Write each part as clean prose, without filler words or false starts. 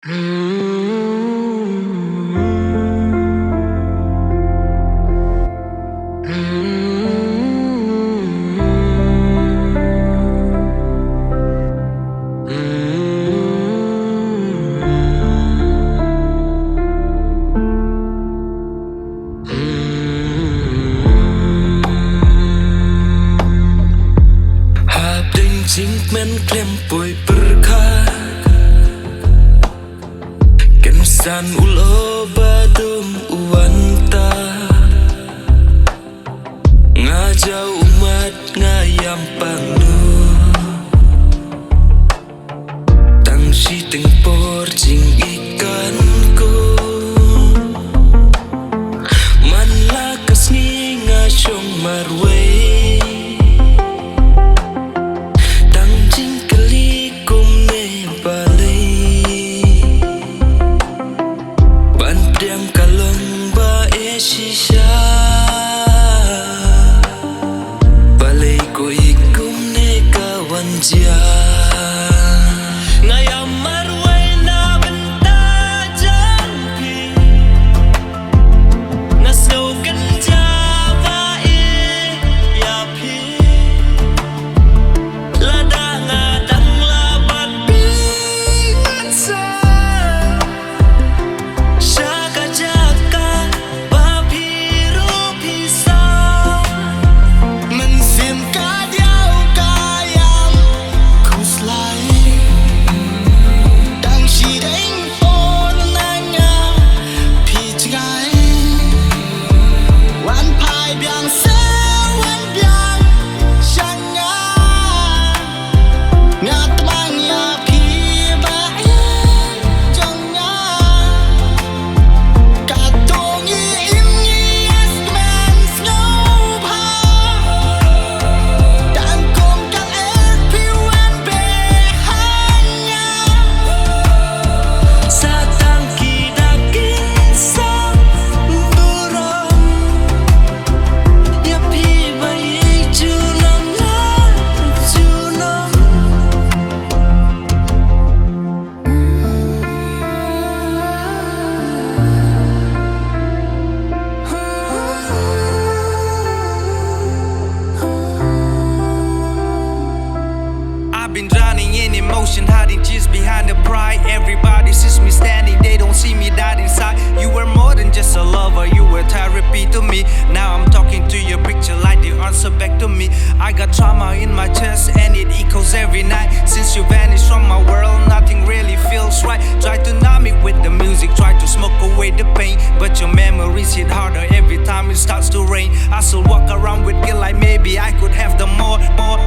Men klempoi berkah Kensan ulo badum uwanta Ngajau umat ngayam pangnu Tangsi tengpor jing ikanku Man lakas ni ngajong marway Been drowning in emotion, hiding tears behind the pride. Everybody sees me standing, they don't see me died inside. You were more than just a lover, you were therapy to me. Now I'm talking to your picture like the answer back to me. I got trauma in my chest and it echoes every night. Since you vanished from my world, nothing really feels right. Try to numb me with the music, try to smoke away the pain, but your memories hit harder every time it starts to rain. I still walk around with guilt like maybe I could have the more.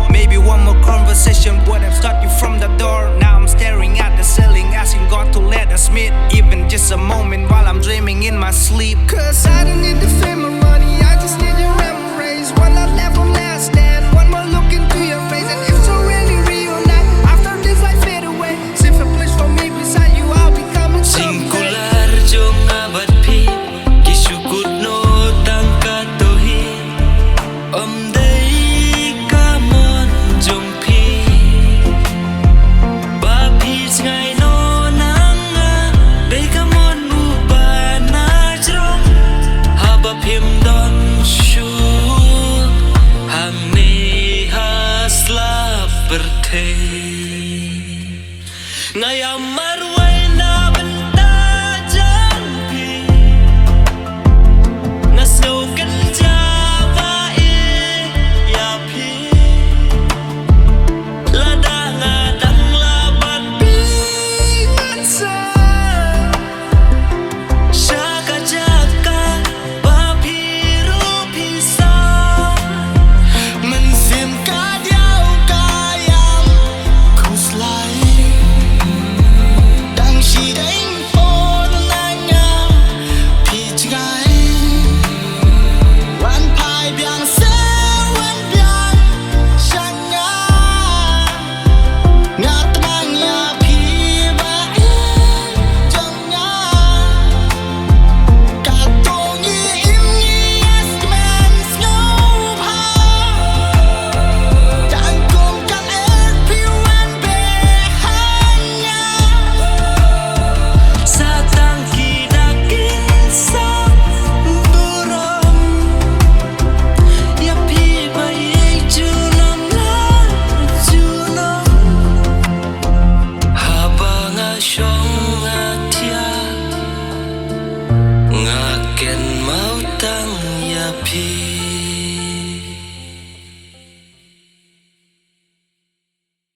Maybe one more conversation would have stopped you from the door. Now I'm staring at the ceiling, asking God to let us meet, even just a moment while I'm dreaming in my sleep. Cause I don't need the fame or money, I just need your embrace. One night left, one last stand, one more look into your face. And if so really reunite, after this I fade away. Save a place for me beside you, I'll be coming someday. Singkular jong abad pi Kisukut no tangka tohi Om day kamon jong pi Bapi ngay no nanga Day kamon ubana jrong Habab him don shu Hang ni hasla berte Ngayam